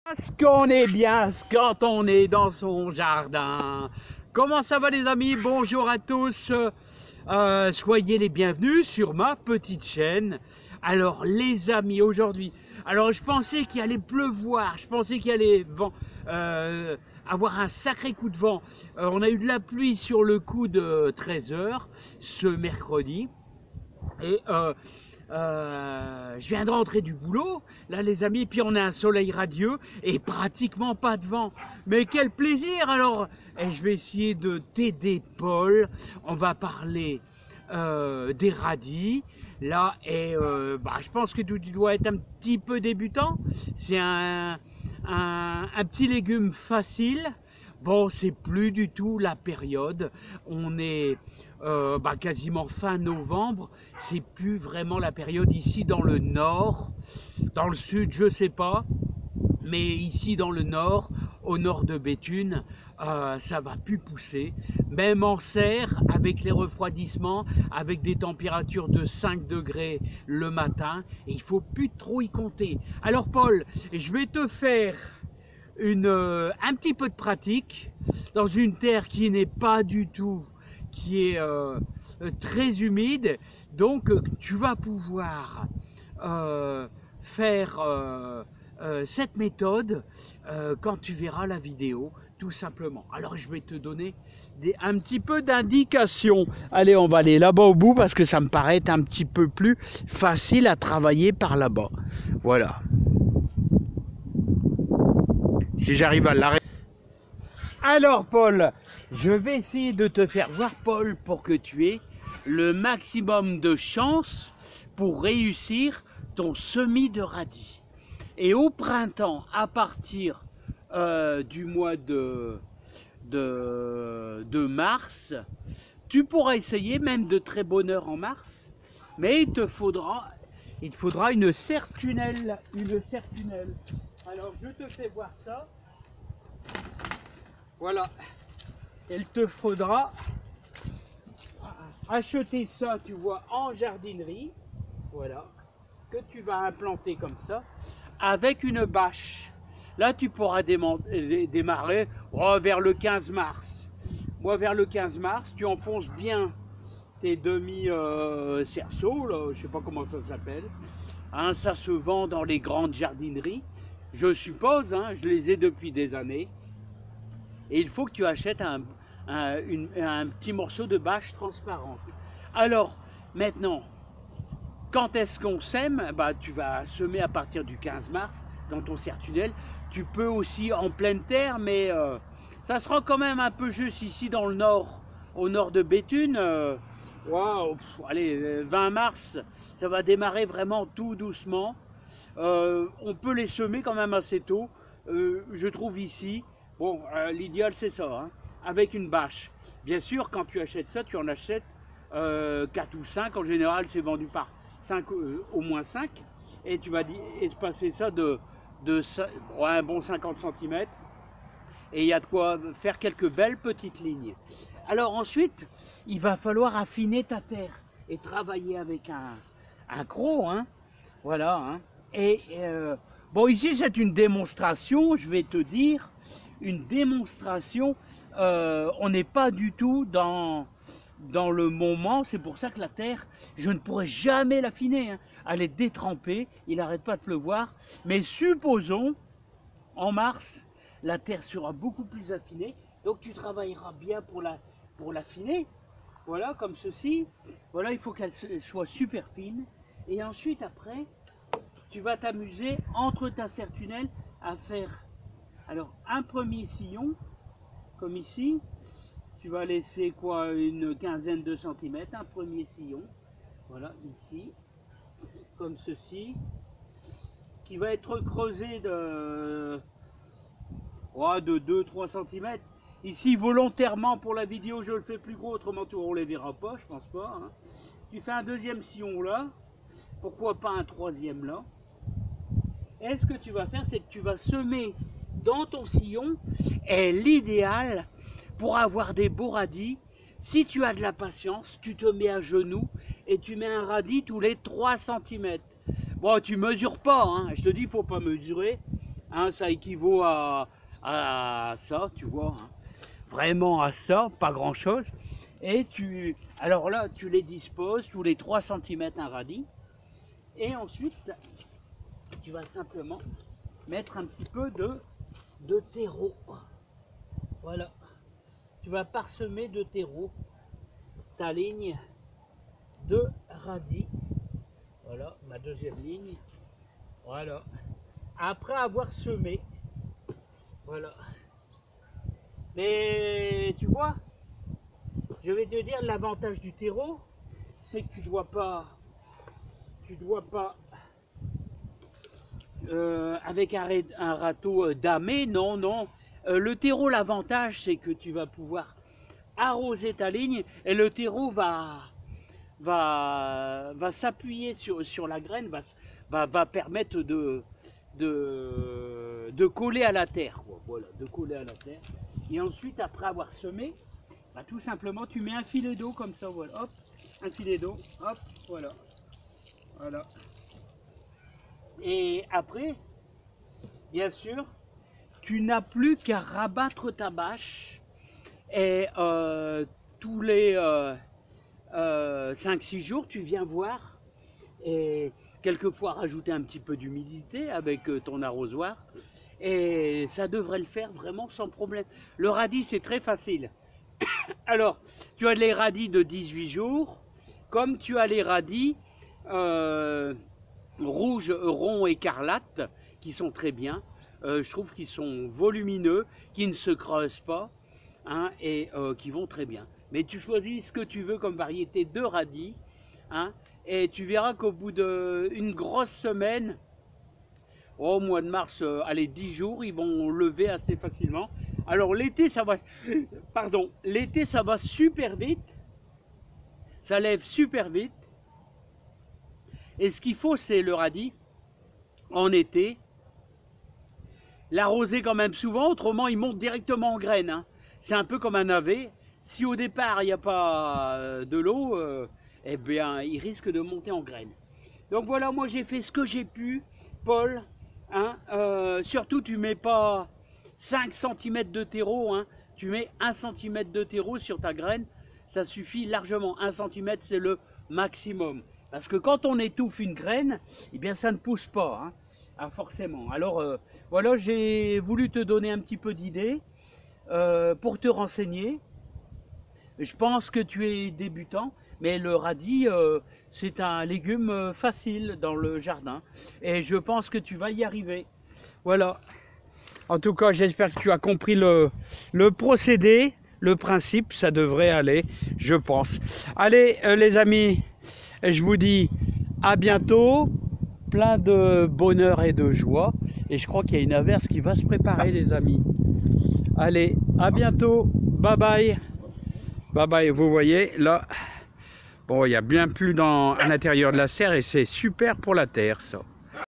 Parce qu'on est bien quand on est dans son jardin. Comment ça va les amis? Bonjour à tous. Soyez les bienvenus sur ma petite chaîne. Alors les amis, aujourd'hui, alors je pensais qu'il allait pleuvoir, je pensais qu'il allait avoir un sacré coup de vent. On a eu de la pluie sur le coup de 13 h ce mercredi. Et je viens de rentrer du boulot, là les amis, puis on a un soleil radieux et pratiquement pas de vent. Mais quel plaisir! Alors, je vais essayer de t'aider Paul, on va parler des radis. Là, et je pense que tu dois être un petit peu débutant. C'est un petit légume facile. Bon, c'est plus du tout la période. On est quasiment fin novembre. C'est plus vraiment la période ici dans le nord. Dans le sud, je sais pas. Mais ici dans le nord, au nord de Béthune, ça va plus pousser. Même en serre, avec les refroidissements, avec des températures de 5 degrés le matin, et il faut plus trop y compter. Alors Paul, je vais te faire un petit peu de pratique dans une terre qui n'est pas du tout, qui est très humide. Donc tu vas pouvoir faire cette méthode quand tu verras la vidéo, tout simplement. Alors je vais te donner un petit peu d'indications. Allez, on va aller là-bas au bout parce que ça me paraît être un petit peu plus facile à travailler par là-bas. Voilà. Si j'arrive à l'arrêter. Alors Paul, je vais essayer de te faire voir Paul pour que tu aies le maximum de chance pour réussir ton semis de radis. Et au printemps, à partir du mois de mars, tu pourras essayer, même de très bonne heure en mars, mais il te faudra une serre-tunnelle. Alors je te fais voir ça. Voilà. Il te faudra acheter ça, tu vois, en jardinerie. Voilà. Que tu vas implanter comme ça, avec une bâche. Là, tu pourras démarrer vers le 15 mars. Moi, vers le 15 mars, tu enfonces bien tes demi-cerceaux, là, je sais pas comment ça s'appelle. Hein, ça se vend dans les grandes jardineries. Je suppose, hein, je les ai depuis des années. Et il faut que tu achètes un petit morceau de bâche transparente. Alors, maintenant, quand est-ce qu'on sème? Tu vas semer à partir du 15 mars dans ton serre-tunnel. Tu peux aussi en pleine terre, mais ça sera quand même un peu juste ici dans le nord, au nord de Béthune. Allez, 20 mars, ça va démarrer vraiment tout doucement. On peut les semer quand même assez tôt, je trouve ici. Bon, l'idéal c'est ça, hein, avec une bâche. Bien sûr, quand tu achètes ça, tu en achètes 4 ou 5. En général, c'est vendu par 5, au moins 5. Et tu vas espacer ça de un bon 50 cm. Et il y a de quoi faire quelques belles petites lignes. Alors ensuite, il va falloir affiner ta terre et travailler avec un croc, hein. Voilà, hein. Et bon, ici c'est une démonstration, je vais te dire, une démonstration. On n'est pas du tout dans le moment, c'est pour ça que la terre, je ne pourrais jamais l'affiner, hein. Elle est détrempée, il n'arrête pas de pleuvoir. Mais supposons, en mars, la terre sera beaucoup plus affinée, donc tu travailleras bien pour l'affiner. Voilà, comme ceci. Voilà, il faut qu'elle soit super fine. Et ensuite, après, tu vas t'amuser entre ta serre-tunnel à faire alors un premier sillon, comme ici. Tu vas laisser quoi, une quinzaine de centimètres, un premier sillon. Voilà, ici, comme ceci, qui va être creusé de 2-3 cm. Ici, volontairement pour la vidéo, je le fais plus gros, autrement on ne les verra pas, je pense pas, hein. Tu fais un deuxième sillon là, pourquoi pas un troisième là. Et ce que tu vas faire, c'est que tu vas semer dans ton sillon. Et l'idéal pour avoir des beaux radis, si tu as de la patience, tu te mets à genoux et tu mets un radis tous les 3 cm. Bon, tu mesures pas, hein. Je te dis, il ne faut pas mesurer. hein, ça équivaut à ça, tu vois, hein. Vraiment à ça, pas grand chose. Et alors là, tu les disposes tous les 3 cm un radis. Et ensuite, tu vas simplement mettre un petit peu de terreau. Voilà. Tu vas parsemer de terreau ta ligne de radis. Voilà, ma deuxième ligne. Voilà. Après avoir semé, voilà. Mais tu vois, je vais te dire l'avantage du terreau, c'est que tu dois pas avec un râteau damé, non. Le terreau, l'avantage, c'est que tu vas pouvoir arroser ta ligne et le terreau va s'appuyer sur la graine, va permettre de coller à la terre. Voilà, de coller à la terre. Et ensuite, après avoir semé, bah, tout simplement, tu mets un filet d'eau comme ça, voilà, hop, un filet d'eau, hop, voilà. Voilà. Et après, bien sûr, tu n'as plus qu'à rabattre ta bâche et tous les 5-6 jours, tu viens voir et quelquefois rajouter un petit peu d'humidité avec ton arrosoir et ça devrait le faire vraiment sans problème. Le radis, c'est très facile. Alors, tu as les radis de 18 jours, comme tu as les radis rouges, ronds, écarlates, qui sont très bien. Je trouve qu'ils sont volumineux, qui ne se creusent pas, hein, et qui vont très bien. Mais tu choisis ce que tu veux comme variété de radis, hein, et tu verras qu'au bout d'une grosse semaine, au mois de mars, allez, 10 jours, ils vont lever assez facilement. Alors l'été, ça va super vite, ça lève super vite. Et ce qu'il faut, c'est le radis, en été, l'arroser quand même souvent, autrement il monte directement en graines, hein. C'est un peu comme un navet. Si au départ il n'y a pas de l'eau, eh bien il risque de monter en graines. Donc voilà, moi j'ai fait ce que j'ai pu, Paul, hein. Surtout tu mets pas 5 cm de terreau, hein. Tu mets 1 cm de terreau sur ta graine, ça suffit largement. 1 cm c'est le maximum. Parce que quand on étouffe une graine, eh bien ça ne pousse pas, hein. Ah, forcément. Alors voilà, j'ai voulu te donner un petit peu d'idées pour te renseigner. Je pense que tu es débutant, mais le radis, c'est un légume facile dans le jardin. Et je pense que tu vas y arriver. Voilà. En tout cas, j'espère que tu as compris le procédé, le principe, ça devrait aller, je pense. Allez, les amis, je vous dis à bientôt. Plein de bonheur et de joie. Et je crois qu'il y a une averse qui va se préparer, les amis. Allez, à bientôt. Bye bye. Bye bye. Vous voyez, là, bon, il y a bien plus à l'intérieur de la serre et c'est super pour la terre, ça.